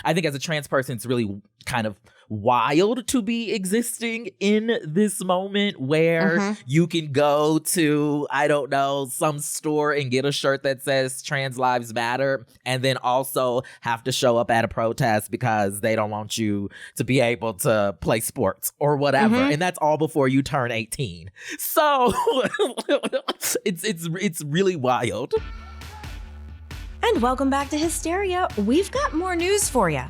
I think as a trans person, it's really kind of wild to be existing in this moment where you can go to, I don't know, some store and get a shirt that says Trans Lives Matter, and then also have to show up at a protest because they don't want you to be able to play sports or whatever. And that's all before you turn 18. So it's really wild. And welcome back to Hysteria. We've got more news for you.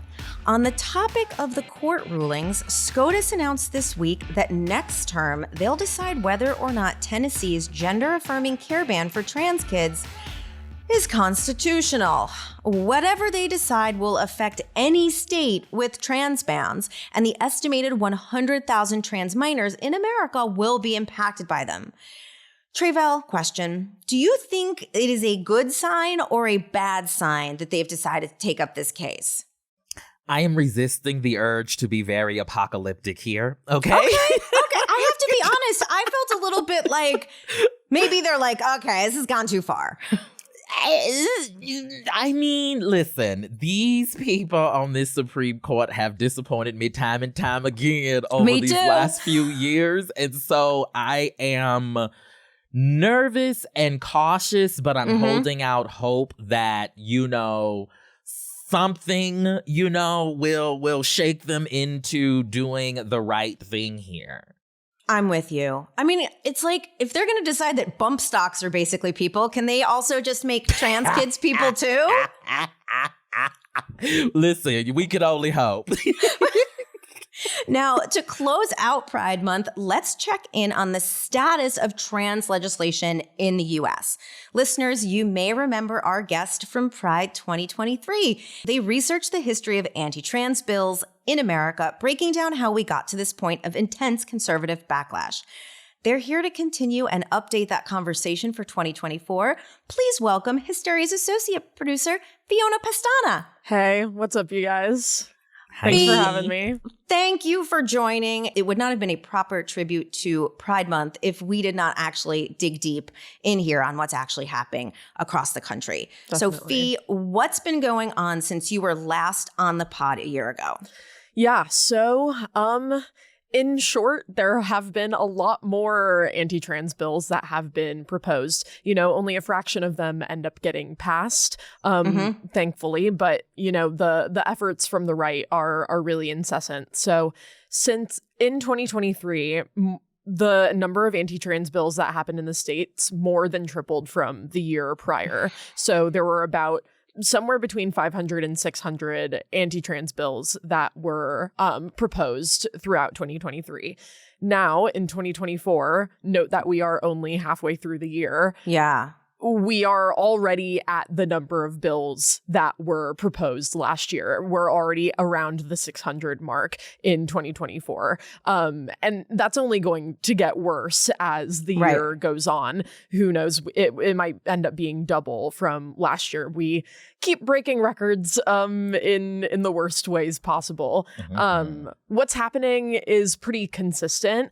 On the topic of the court rulings, SCOTUS announced this week that next term, they'll decide whether or not Tennessee's gender-affirming care ban for trans kids is constitutional. Whatever they decide will affect any state with trans bans, and the estimated 100,000 trans minors in America will be impacted by them. Tre'vell, question. Do you think it is a good sign or a bad sign that they've decided to take up this case? I am resisting the urge to be very apocalyptic here, okay? Okay. I have to be honest. I felt a little bit like maybe they're like, okay, this has gone too far. I mean, listen, these people on this Supreme Court have disappointed me time and time again over these last few years. And so I am nervous and cautious, but I'm holding out hope that, something, will shake them into doing the right thing here. I'm with you. I mean, it's like, if they're going to decide that bump stocks are basically people, can they also just make trans kids people too? Listen, we could only hope. Now, to close out Pride Month, let's check in on the status of trans legislation in the U.S. Listeners, you may remember our guest from Pride 2023. They researched the history of anti-trans bills in America, breaking down how we got to this point of intense conservative backlash. They're here to continue and update that conversation for 2024. Please welcome Hysteria's associate producer, Fiona Pestana. Hey, what's up, you guys? Thanks for having me. Thank you for joining. It would not have been a proper tribute to Pride Month if we did not actually dig deep in here on what's actually happening across the country. Definitely. So, Fee, what's been going on since you were last on the pod a year ago? Yeah, so in short, there have been a lot more anti-trans bills that have been proposed. Only a fraction of them end up getting passed, thankfully. But, the efforts from the right are really incessant. So since in 2023, the number of anti-trans bills that happened in the states more than tripled from the year prior. So there were about somewhere between 500 and 600 anti-trans bills that were proposed throughout 2023. Now, in 2024, note that we are only halfway through the year. Yeah. We are already at the number of bills that were proposed last year. We're already around the 600 mark in 2024. And that's only going to get worse as the year goes on. Who knows? It might end up being double from last year. We keep breaking records in the worst ways possible. What's happening is pretty consistent.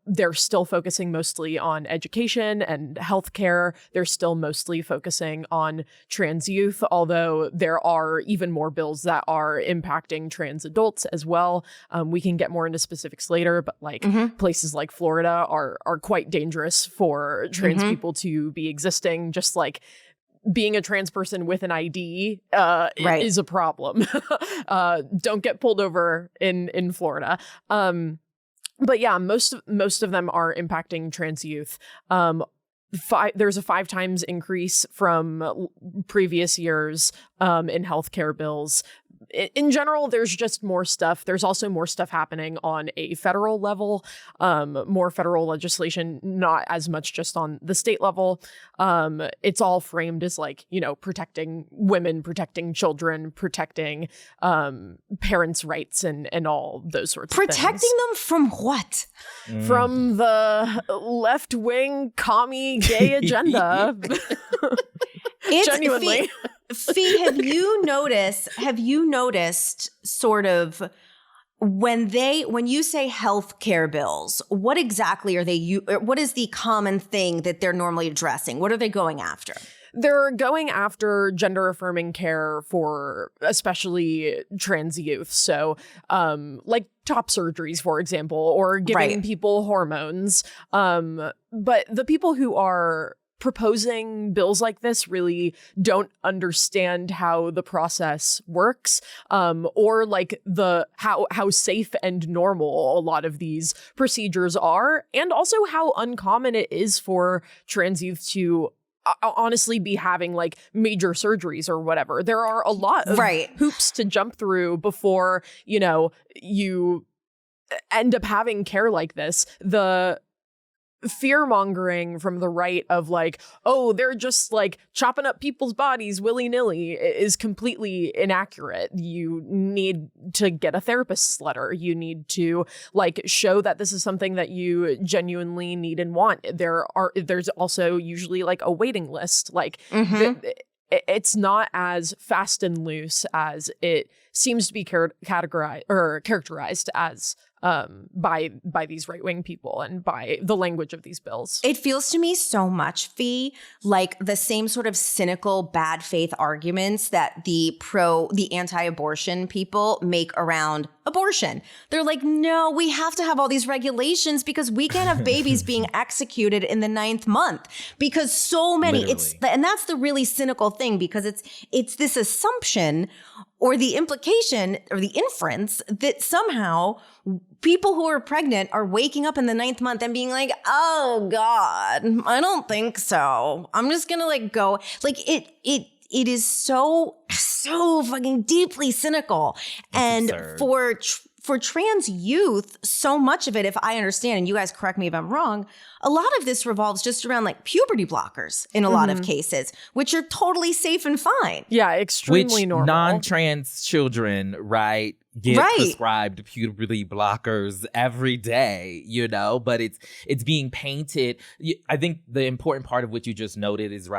They're still focusing mostly on education and healthcare. They're still mostly focusing on trans youth, although there are even more bills that are impacting trans adults as well. We can get more into specifics later, but places like Florida are quite dangerous for trans people to be existing, just like being a trans person with an ID is a problem. Don't get pulled over in Florida. But yeah, most of them are impacting trans youth. There's a 5 times increase from previous years in healthcare bills. In general, there's just more stuff. There's also more stuff happening on a federal level, more federal legislation, not as much just on the state level. It's all framed as protecting women, protecting children, protecting parents' rights and all those sorts of things. Protecting them from what? From the left-wing commie gay agenda. Genuinely. Fee, have you noticed sort of when you say healthcare bills, what exactly are they? What is the common thing that they're normally addressing? What are they going after? They're going after gender affirming care for especially trans youth. So like top surgeries, for example, or giving people hormones. But the people who are proposing bills like this really don't understand how the process works, or like how safe and normal a lot of these procedures are, and also how uncommon it is for trans youth to honestly be having like major surgeries or whatever. There are a lot of hoops to jump through before, you know, you end up having care like this. The fear-mongering from the right of like, oh, they're just like chopping up people's bodies willy-nilly is completely inaccurate. You need to get a therapist's letter. You need to like show that this is something that you genuinely need and want. There's also usually like a waiting list. Like it's not as fast and loose as it seems to be characterized as by these right-wing people and by the language of these bills. It feels to me so much, Fee, like the same sort of cynical bad faith arguments that the anti-abortion people make around abortion. They're like, no, we have to have all these regulations because we can't have babies being executed in the 9th month because so many, and that's the really cynical thing, because it's this assumption or the implication or the inference that somehow people who are pregnant are waking up in the 9th month and being like, oh God, I don't think so. I'm just gonna like go. Like it is so fucking deeply cynical. That's and absurd. for trans youth, so much of it, if I understand, and you guys correct me if I'm wrong, a lot of this revolves just around like puberty blockers in a lot of cases, which are totally safe and fine. Yeah, extremely normal. Non-trans children, get prescribed puberty blockers every day, you know, but it's being painted. I think the important part of what you just noted is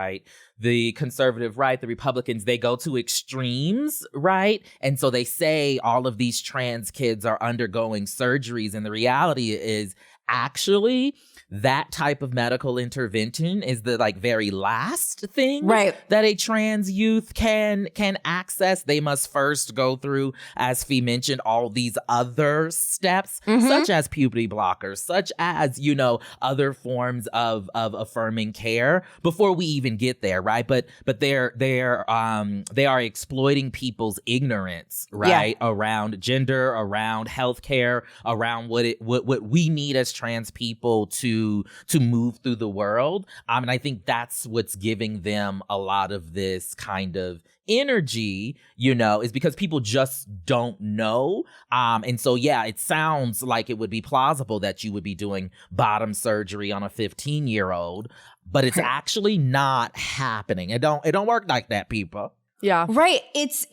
the conservative right, the Republicans, they go to extremes, right? And so they say all of these trans kids are undergoing surgeries. And the reality is actually that type of medical intervention is the like very last thing that a trans youth can access. They must first go through, as Fee mentioned, all these other steps, such as puberty blockers, such as, you know, other forms of affirming care before we even get there, right? But they are exploiting people's ignorance, right? Around gender, around healthcare, around what we need as trans people to move through the world. And I think that's what's giving them a lot of this kind of energy, you know, is because people just don't know. And so, yeah, it sounds like it would be plausible that you would be doing bottom surgery on a 15-year-old, but it's actually not happening. It don't work like that, people. Yeah. Right. It's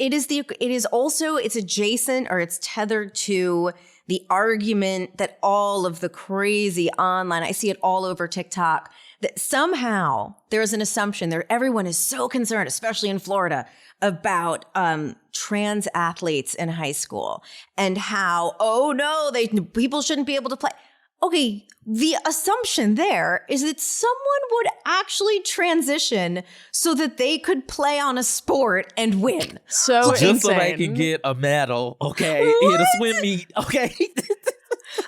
adjacent, or it's tethered to the argument that all of the crazy online, I see it all over TikTok, that somehow there's an assumption there. Everyone is so concerned, especially in Florida, about trans athletes in high school and how, oh no, people shouldn't be able to play. Okay, the assumption there is that someone would actually transition so that they could play on a sport and win. So just so they can get a medal, okay, in a swim meet, okay.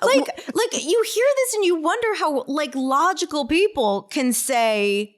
like you hear this and you wonder how like logical people can say,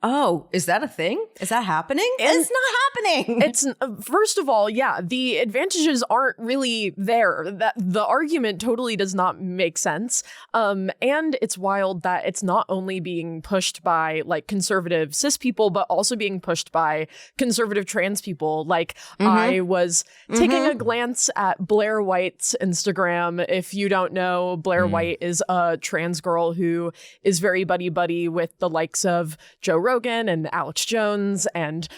oh, is that a thing? Is that happening? It's not happening. It's first of all, yeah, the advantages aren't really there. That the argument totally does not make sense. And it's wild that it's not only being pushed by like conservative cis people, but also being pushed by conservative trans people. Like I was taking a glance at Blair White's Instagram. If you don't know, Blair White is a trans girl who is very buddy with the likes of Joe Rogan and Alex Jones, and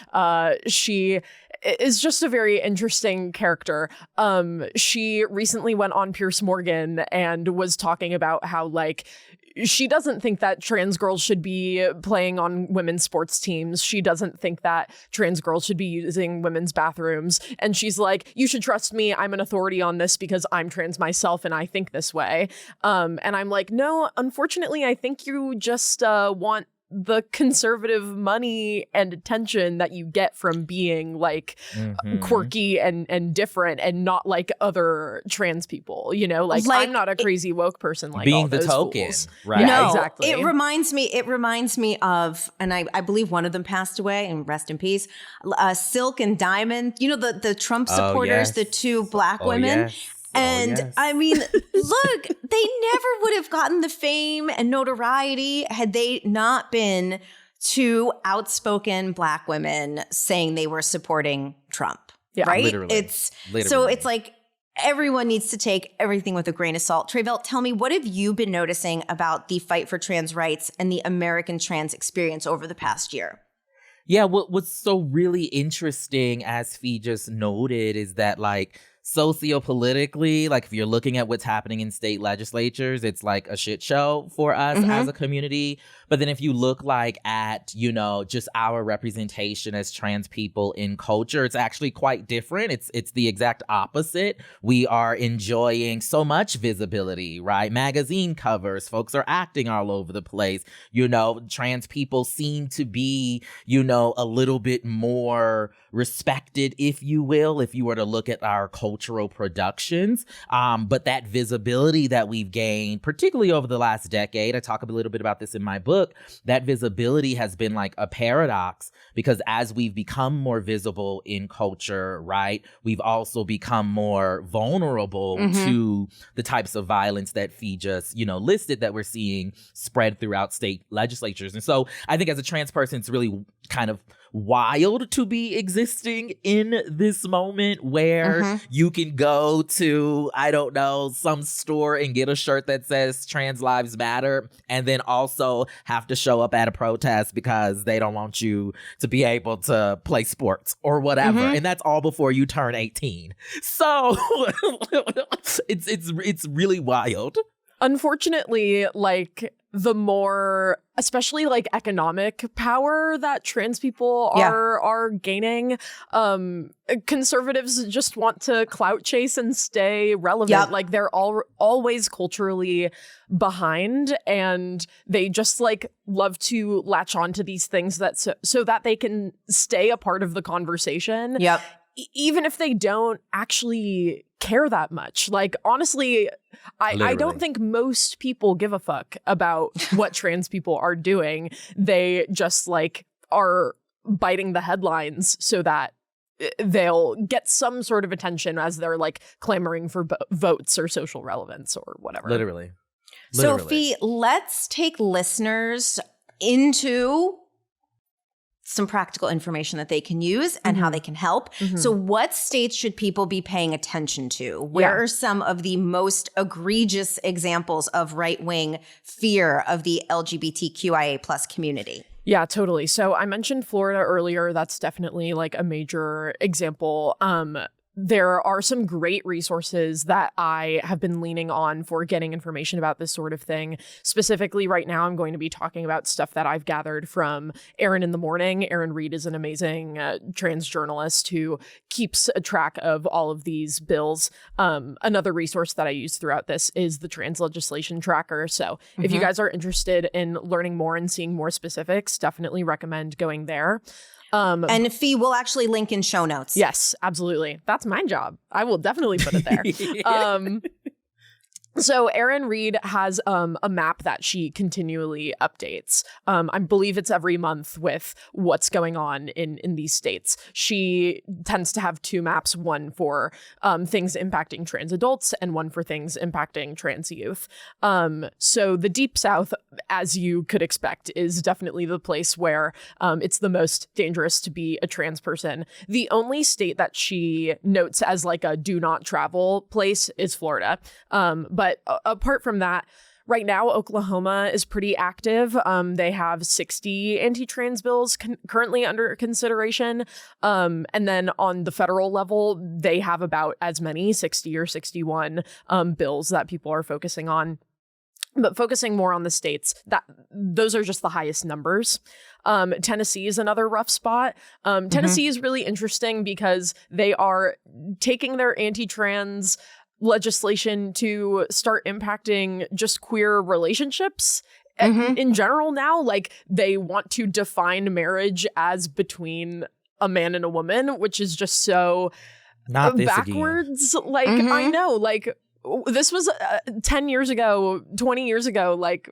she is just a very interesting character. She recently went on Piers Morgan and was talking about how like she doesn't think that trans girls should be playing on women's sports teams. She doesn't think that trans girls should be using women's bathrooms. And she's like, you should trust me. I'm an authority on this because I'm trans myself and I think this way. And I'm like, no, unfortunately, I think you just want the conservative money and attention that you get from being like quirky and different and not like other trans people, you know, like I'm not a crazy woke person like being all the those token, fools. right? Yeah, No, exactly. It reminds me of, and I believe one of them passed away, and rest in peace, Silk and Diamond, you know, the Trump supporters, the two black women. Yes. And I mean, look, they never would have gotten the fame and notoriety had they not been two outspoken black women saying they were supporting Trump. Yeah, right? Literally. So it's like everyone needs to take everything with a grain of salt. Tre'vell, tell me, what have you been noticing about the fight for trans rights and the American trans experience over the past year? Yeah, what's so really interesting, as Fee just noted, is that like sociopolitically, like if you're looking at what's happening in state legislatures, it's like a shit show for us as a community. But then if you look like at, you know, just our representation as trans people in culture, it's actually quite different. It's the exact opposite. We are enjoying so much visibility, right? Magazine covers, folks are acting all over the place. You know, trans people seem to be, you know, a little bit more respected, if you will, if you were to look at our cultural productions. But that visibility that we've gained, particularly over the last decade, I talk a little bit about this in my book, that visibility has been like a paradox, because as we've become more visible in culture, right, we've also become more vulnerable to the types of violence that Fee just, you know, listed that we're seeing spread throughout state legislatures. And so I think as a trans person, it's really kind of wild to be existing in this moment where you can go to, I don't know, some store and get a shirt that says Trans Lives Matter, and then also have to show up at a protest because they don't want you to be able to play sports or whatever. And that's all before you turn 18. So it's really wild. Unfortunately, like the more, especially like economic power that trans people are gaining, conservatives just want to clout chase and stay relevant. Like they're always culturally behind, and they just like love to latch on to these things that so that they can stay a part of the conversation. Even if they don't actually care that much. Like, honestly, I don't think most people give a fuck about what trans people are doing. They just like are biting the headlines so that they'll get some sort of attention as they're like clamoring for votes or social relevance or whatever. Literally. Sophie, let's take listeners into some practical information that they can use and how they can help. So what states should people be paying attention to? Where are some of the most egregious examples of right-wing fear of the LGBTQIA plus community? Yeah, totally. So I mentioned Florida earlier. That's definitely like a major example. There are some great resources that I have been leaning on for getting information about this sort of thing. Specifically, right now, I'm going to be talking about stuff that I've gathered from Erin in the Morning. Erin Reed is an amazing trans journalist who keeps a track of all of these bills. Another resource that I use throughout this is the Trans Legislation Tracker. So if you guys are interested in learning more and seeing more specifics, definitely recommend going there. And Fee will actually link in show notes. Yes, absolutely. That's my job. I will definitely put it there. So Erin Reed has a map that she continually updates. I believe it's every month with what's going on in these states. She tends to have two maps, one for things impacting trans adults and one for things impacting trans youth. So the Deep South, as you could expect, is definitely the place where it's the most dangerous to be a trans person. The only state that she notes as like a do not travel place is Florida. But apart from that, right now, Oklahoma is pretty active. They have 60 anti-trans bills currently under consideration. And then on the federal level, they have about as many, 60 or 61 bills that people are focusing on. But focusing more on the states, those are just the highest numbers. Tennessee is another rough spot. Tennessee is really interesting because they are taking their anti-trans legislation to start impacting just queer relationships in general now, like they want to define marriage as between a man and a woman, which is just so not backwards. Like, I know, like this was 10 years ago, 20 years ago, like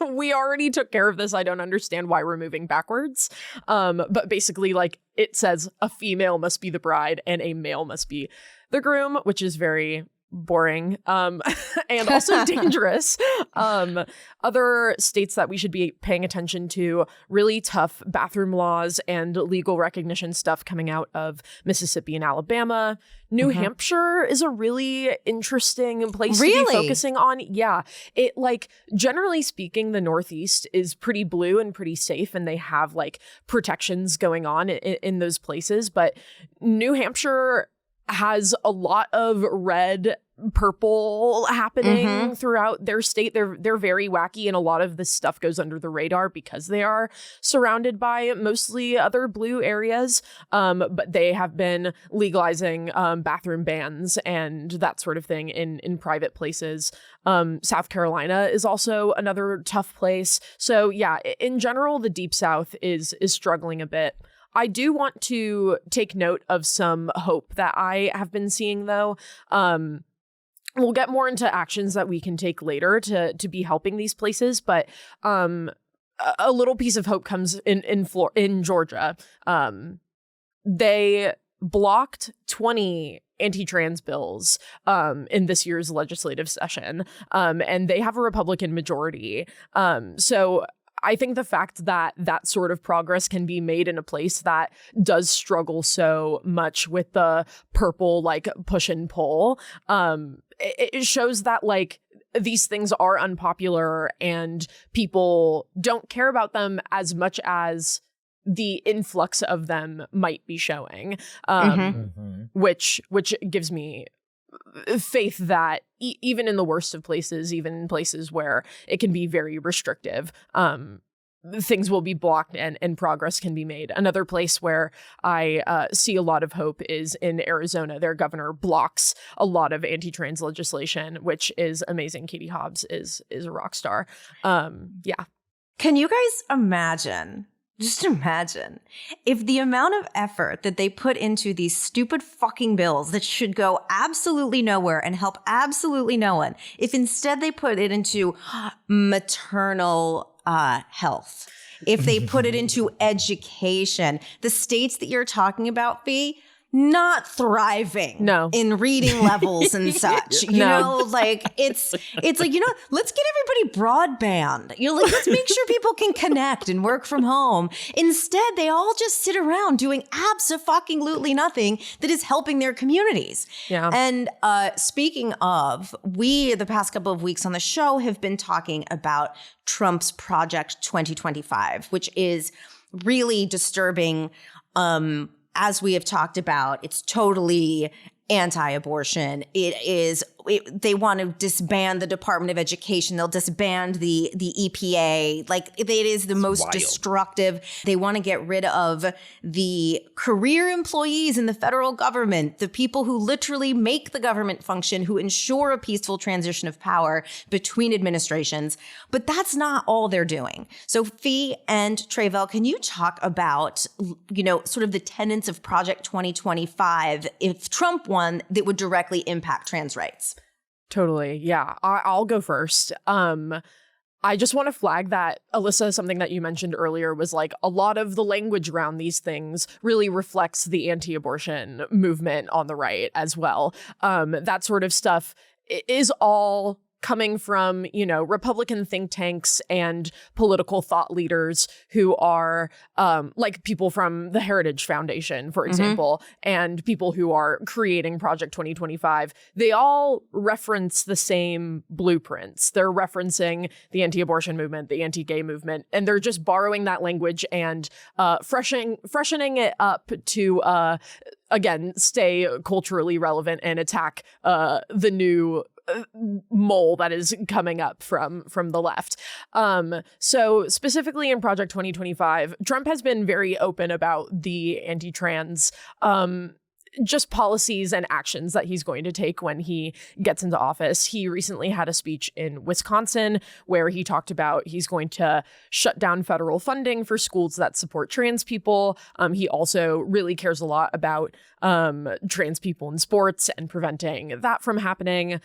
we already took care of this. I don't understand why we're moving backwards. But basically, like it says a female must be the bride and a male must be the groom, which is very boring and also dangerous. Other states that we should be paying attention to, really tough bathroom laws and legal recognition stuff coming out of Mississippi and Alabama. New Hampshire is a really interesting place to be focusing on. Yeah. It, like, generally speaking, the Northeast is pretty blue and pretty safe, and they have like protections going on in those places. But New Hampshire has a lot of red, purple happening throughout their state. They're very wacky, and a lot of this stuff goes under the radar because they are surrounded by mostly other blue areas. But they have been legalizing bathroom bans and that sort of thing in private places. South Carolina is also another tough place. So yeah, in general, the Deep South is struggling a bit. I do want to take note of some hope that I have been seeing, though. We'll get more into actions that we can take later to be helping these places, but a little piece of hope comes in Georgia. They blocked 20 anti-trans bills in this year's legislative session, and they have a Republican majority. So I think the fact that that sort of progress can be made in a place that does struggle so much with the purple, like, push and pull, it shows that, like, these things are unpopular and people don't care about them as much as the influx of them might be showing, which gives me faith that even in the worst of places, even in places where it can be very restrictive, things will be blocked and progress can be made. Another place where I see a lot of hope is in Arizona. Their governor blocks a lot of anti-trans legislation, which is amazing. Katie Hobbs is a rock star. Yeah. Can you guys imagine? Just imagine if the amount of effort that they put into these stupid fucking bills that should go absolutely nowhere and help absolutely no one, if instead they put it into maternal health, if they put it into education, the states that you're talking about, Fee, not thriving in reading levels and such. You know, like it's like, you know, let's get everybody broadband. You know, like, let's make sure people can connect and work from home. Instead, they all just sit around doing abso-fucking-lutely nothing that is helping their communities. Yeah. And speaking of, we, the past couple of weeks on the show, have been talking about Trump's Project 2025, which is really disturbing. As we have talked about, it's totally anti-abortion. They want to disband the Department of Education. They'll disband the EPA. Like, it is the most wild, destructive. They want to get rid of the career employees in the federal government, the people who literally make the government function, who ensure a peaceful transition of power between administrations. But that's not all they're doing. So Fee and Tre'vell, can you talk about, you know, sort of the tenets of Project 2025 if Trump won that would directly impact trans rights? Totally. Yeah. I'll go first. I just want to flag that, Alyssa, something that you mentioned earlier was like a lot of the language around these things really reflects the anti-abortion movement on the right as well. That sort of stuff is all coming from, you know, Republican think tanks and political thought leaders who are like people from the Heritage Foundation, for example, and people who are creating Project 2025. They all reference the same blueprints. They're referencing the anti-abortion movement, the anti-gay movement, and they're just borrowing that language and freshening it up to, again, stay culturally relevant and attack the new mole that is coming up from the left. So specifically in Project 2025, Trump has been very open about the anti-trans just policies and actions that he's going to take when he gets into office. He recently had a speech in Wisconsin where he talked about he's going to shut down federal funding for schools that support trans people. He also really cares a lot about trans people in sports and preventing that from happening.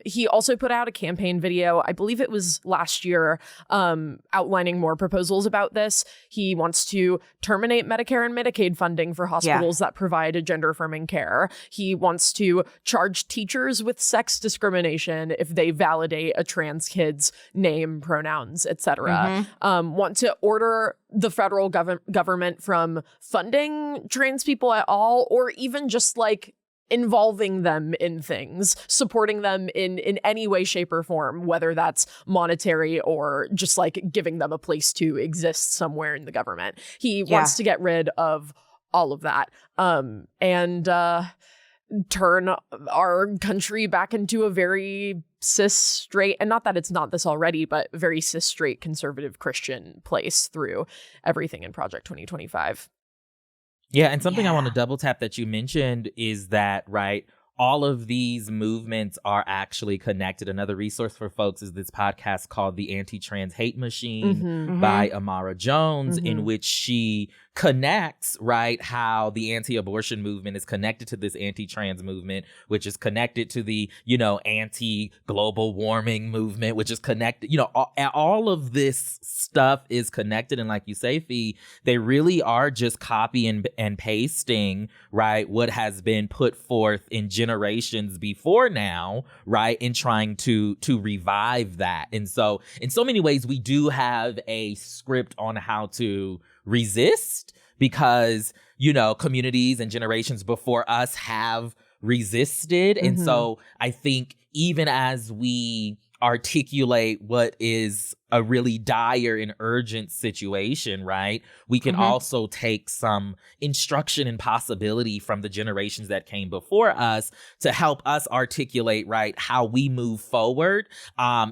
He also put out a campaign video, I believe it was last year, outlining more proposals about this. He wants to terminate Medicare and Medicaid funding for hospitals that provide a gender-affirming care. He wants to charge teachers with sex discrimination if they validate a trans kid's name, pronouns, etc. Want to order the federal government from funding trans people at all, or even just like involving them in things, supporting them in any way, shape, or form, whether that's monetary or just like giving them a place to exist somewhere in the government. He wants to get rid of all of that and turn our country back into a very cis straight, and not that it's not this already, but very cis straight conservative Christian place through everything in Project 2025. Yeah, and something I want to double tap that you mentioned is that, right, all of these movements are actually connected. Another resource for folks is this podcast called The Anti-Trans Hate Machine by Amara Jones, in which she connects, right, how the anti-abortion movement is connected to this anti-trans movement, which is connected to the, you know, anti-global warming movement, which is connected, you know, all of this stuff is connected. And like you say, Fee, they really are just copying and pasting, right, what has been put forth in generations before now, right, in trying to revive that. And so in so many ways, we do have a script on how to resist, because, you know, communities and generations before us have resisted. And so I think even as we articulate what is a really dire and urgent situation, right, we can also take some instruction and possibility from the generations that came before us to help us articulate, right, how we move forward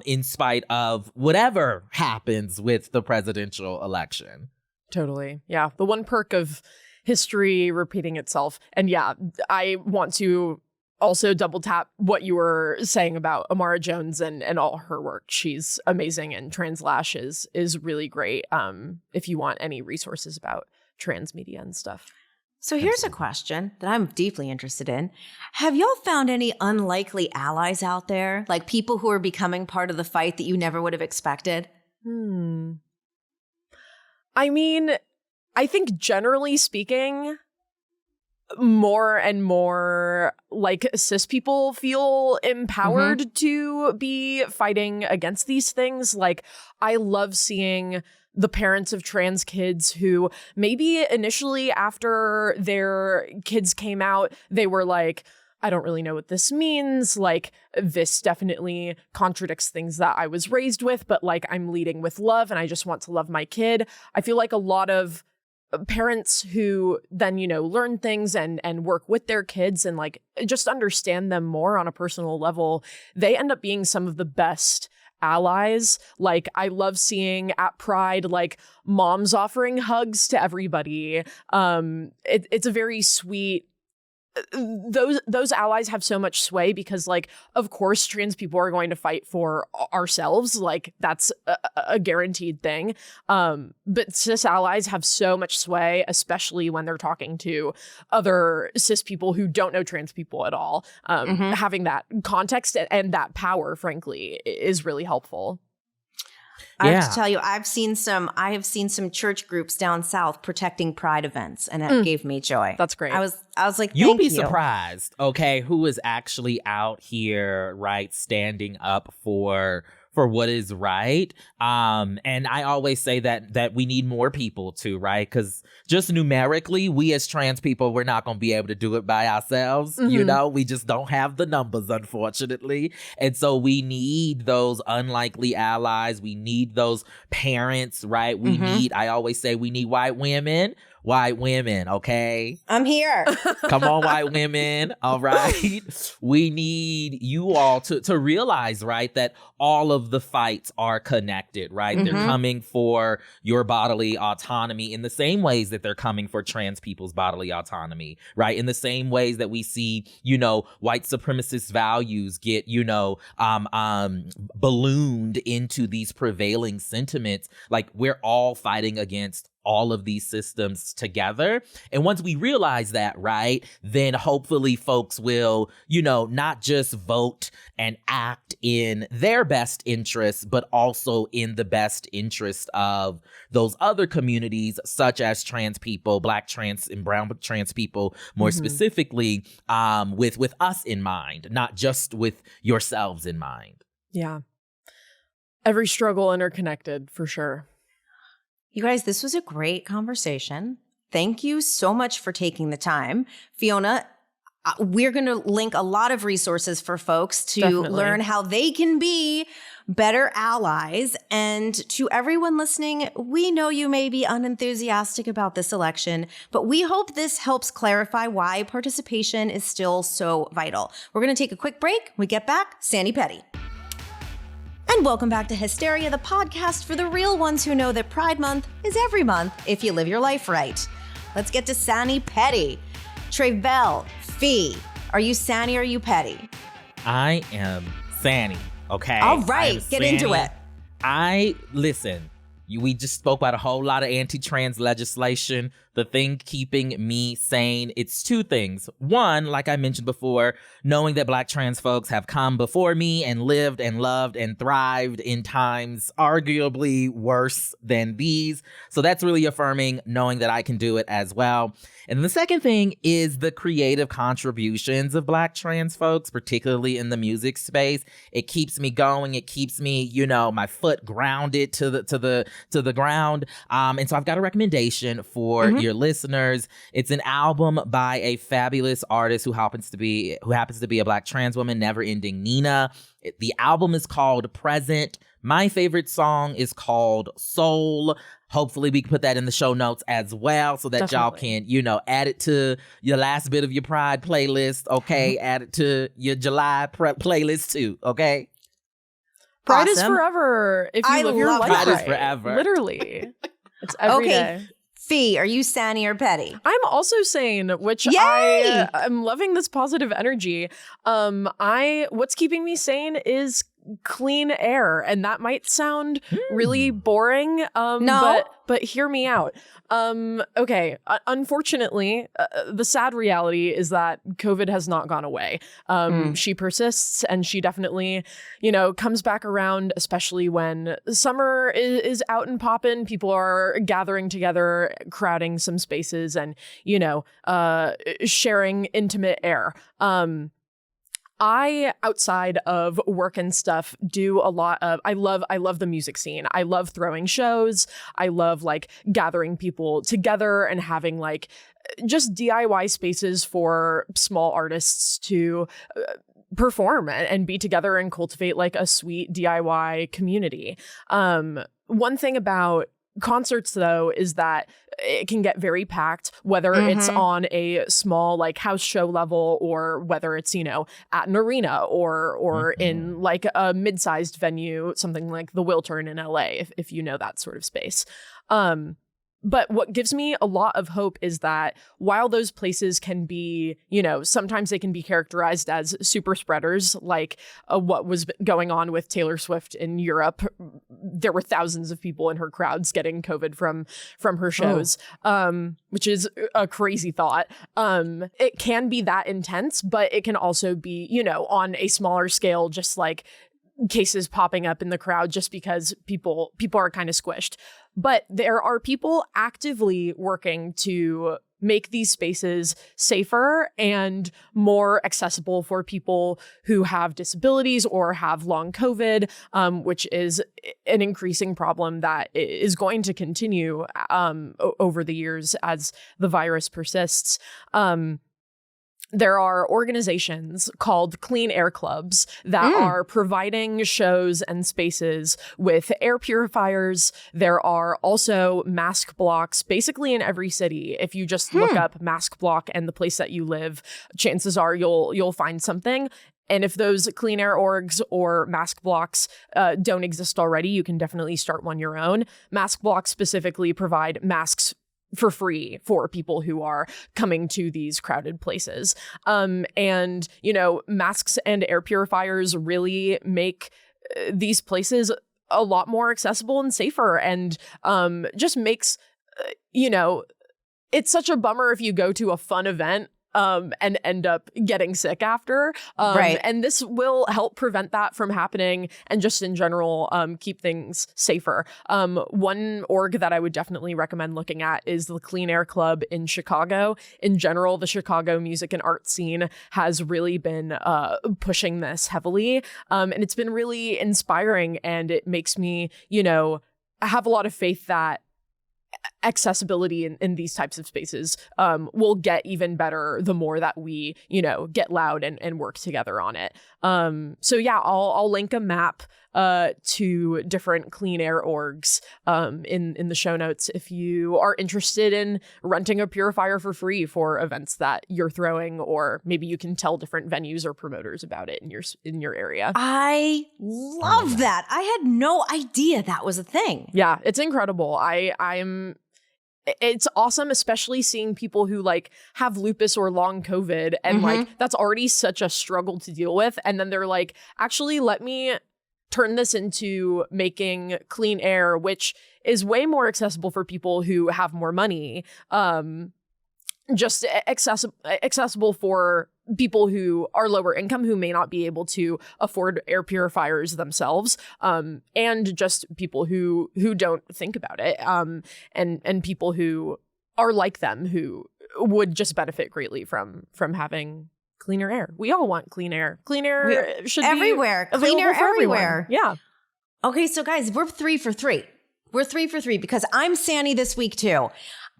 in spite of whatever happens with the presidential election. Totally. Yeah. The one perk of history repeating itself. And yeah, I want to also double tap what you were saying about Amara Jones and all her work. She's amazing, and Translash is really great if you want any resources about trans media and stuff. So here's a question that I'm deeply interested in. Have y'all found any unlikely allies out there? Like people who are becoming part of the fight that you never would have expected? I mean, I think generally speaking, more and more like cis people feel empowered to be fighting against these things. Like, I love seeing the parents of trans kids who maybe initially after their kids came out, they were like, I don't really know what this means. Like, this definitely contradicts things that I was raised with, but like, I'm leading with love and I just want to love my kid. I feel like a lot of parents who then, you know, learn things and work with their kids and like just understand them more on a personal level, they end up being some of the best allies. Like, I love seeing at Pride, like, moms offering hugs to everybody. It's a very sweet. Those allies have so much sway because, like, of course, trans people are going to fight for ourselves. Like, that's a guaranteed thing. But cis allies have so much sway, especially when they're talking to other cis people who don't know trans people at all. Having that context and that power, frankly, is really helpful. I have to tell you, I have seen some church groups down south protecting Pride events, and it gave me joy. That's great. I was like, you'll be surprised, okay, who is actually out here, right, standing up for what is right. And I always say that we need more people too, right? Because just numerically, we as trans people, we're not going to be able to do it by ourselves. You know, we just don't have the numbers, unfortunately. And so we need those unlikely allies. We need those parents, right? We need, I always say, we need white women, white women, okay? I'm here. Come on, white women. All right. We need you all to realize, right, that all of the fights are connected, right? Mm-hmm. They're coming for your bodily autonomy in the same ways that they're coming for trans people's bodily autonomy, right? In the same ways that we see, white supremacist values get, ballooned into these prevailing sentiments. Like, we're all fighting against all of these systems together. And once we realize that, right, then hopefully folks will, not just vote and act in their best interests, but also in the best interest of those other communities, such as trans people, Black trans and brown trans people, more specifically, with us in mind, not just with yourselves in mind. Yeah. Every struggle interconnected, for sure. You guys, this was a great conversation. Thank you so much for taking the time. Fiona, we're going to link a lot of resources for folks to learn how they can be better allies. And to everyone listening, we know you may be unenthusiastic about this election, but we hope this helps clarify why participation is still so vital. We're going to take a quick break. When we get back, Sani Petty. And welcome back to Hysteria, the podcast for the real ones who know that Pride Month is every month if you live your life right. Let's get to Sani Petty. Tre'vell, Fee, are you Sani or are you Petty? I am Sani, okay? All right, get into it. Listen, we just spoke about a whole lot of anti-trans legislation. The thing keeping me sane, it's two things. One, like I mentioned before, knowing that Black trans folks have come before me and lived and loved and thrived in times arguably worse than these. So that's really affirming, knowing that I can do it as well. And the second thing is the creative contributions of Black trans folks, particularly in the music space. It keeps me going. It keeps me, my foot grounded to the ground. And so I've got a recommendation for your listeners. It's an album by a fabulous artist who happens to be a Black trans woman, Never Ending Nina. The album is called Present. My favorite song is called Soul. Hopefully we can put that in the show notes as well so that y'all can, add it to your last bit of your Pride playlist, okay? Add it to your July playlist too, okay? Pride is forever. If you live your life Pride right. is forever. Literally. It's every day. Fee, are you Sani or Petty? I'm also sane, which Yay! I'm loving this positive energy. What's keeping me sane is clean air, and that might sound really boring. No, but hear me out. Okay. Unfortunately, the sad reality is that COVID has not gone away. She persists, and she definitely, comes back around, especially when summer is out and poppin'. People are gathering together, crowding some spaces, and, sharing intimate air. I, outside of work and stuff, do a lot of, I love the music scene. I love throwing shows. I love gathering people together and having just DIY spaces for small artists to perform and be together and cultivate a sweet DIY community. One thing about concerts, though, is that it can get very packed, whether it's on a small house show level or whether it's, at an arena or in a mid-sized venue, something like the Wiltern in LA, if you know that sort of space. But what gives me a lot of hope is that while those places can be, sometimes they can be characterized as super spreaders, like what was going on with Taylor Swift in Europe. There were thousands of people in her crowds getting COVID from her shows, which is a crazy thought. It can be that intense, but it can also be, on a smaller scale, just cases popping up in the crowd just because people are kind of squished. But there are people actively working to make these spaces safer and more accessible for people who have disabilities or have long COVID, which is an increasing problem that is going to continue over the years as the virus persists. there are organizations called clean air clubs that are providing shows and spaces with air purifiers. There are also mask blocks basically in every city. If you just look up mask block and the place that you live, chances are you'll find something. And if those clean air orgs or mask blocks don't exist already, you can definitely start one your own. Mask blocks specifically provide masks for free for people who are coming to these crowded places. And, you know, masks and air purifiers really make these places a lot more accessible and safer, and just makes, you know, it's such a bummer if you go to a fun event and end up getting sick after. Right. And this will help prevent that from happening, and just in general, keep things safer. One org that I would definitely recommend looking at is the Clean Air Club in Chicago. In general, the Chicago music and art scene has really been pushing this heavily. And it's been really inspiring, and it makes me, you know, have a lot of faith that accessibility in these types of spaces will get even better the more that we, you know, get loud and work together on it. So yeah, I'll link a map to different clean air orgs in the show notes if you are interested in renting a purifier for free for events that you're throwing, or maybe you can tell different venues or promoters about it in your area. I love that. I had no idea that was a thing. Yeah, it's incredible. It's awesome, especially seeing people who like have lupus or long COVID, and like that's already such a struggle to deal with. And then they're like, actually, let me turn this into making clean air, which is way more accessible for people who have more money. Just accessible for people who are lower income, who may not be able to afford air purifiers themselves, and just people who don't think about it, and people who are like them, who would just benefit greatly from having cleaner air. We all want clean air. Clean air should everywhere. be Clean air for everywhere. Everyone. Yeah. Okay, so guys, we're 3 for 3. We're 3 for 3 because I'm Sani this week too.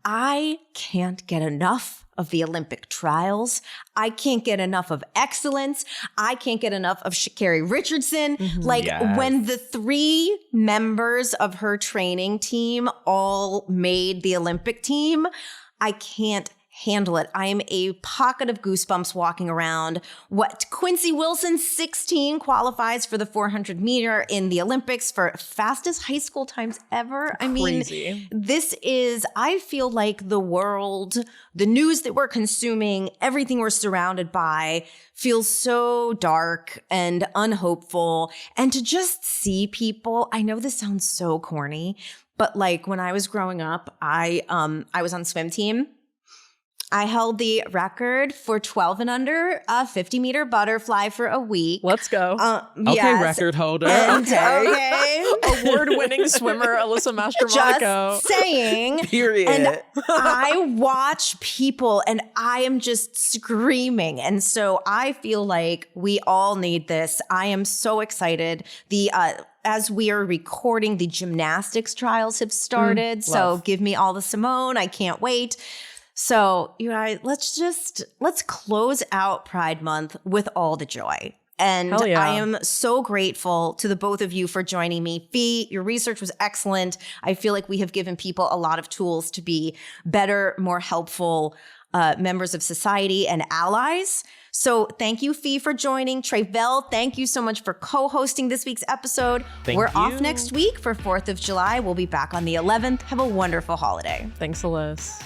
I can't get enough of the Olympic trials. I can't get enough of excellence. I can't get enough of Sha'Carri Richardson. When the 3 members of her training team all made the Olympic team, I can't handle it. I am a pocket of goosebumps walking around. What Quincy Wilson, 16, qualifies for the 400 meter in the Olympics for fastest high school times ever. Crazy. I mean, this is, I feel like the world, the news that we're consuming, everything we're surrounded by feels so dark and unhopeful. And to just see people, I know this sounds so corny, but like when I was growing up, I was on swim team. I held the record for 12 and under 50-meter butterfly for a week. Let's go. Okay, yes. record holder. Okay. Award-winning swimmer Alyssa Mastromonaco. Just saying. Period. And I watch people and I am just screaming. And so I feel like we all need this. I am so excited. As we are recording, the gymnastics trials have started. So give me all the Simone. I can't wait. So, you guys, let's close out Pride Month with all the joy. And yeah. I am so grateful to the both of you for joining me. Fee, your research was excellent. I feel like we have given people a lot of tools to be better, more helpful members of society and allies. So thank you, Fee, for joining. Tre'vell, thank you so much for co-hosting this week's episode. We're off next week for 4th of July. We'll be back on the 11th. Have a wonderful holiday. Thanks, Alyssa.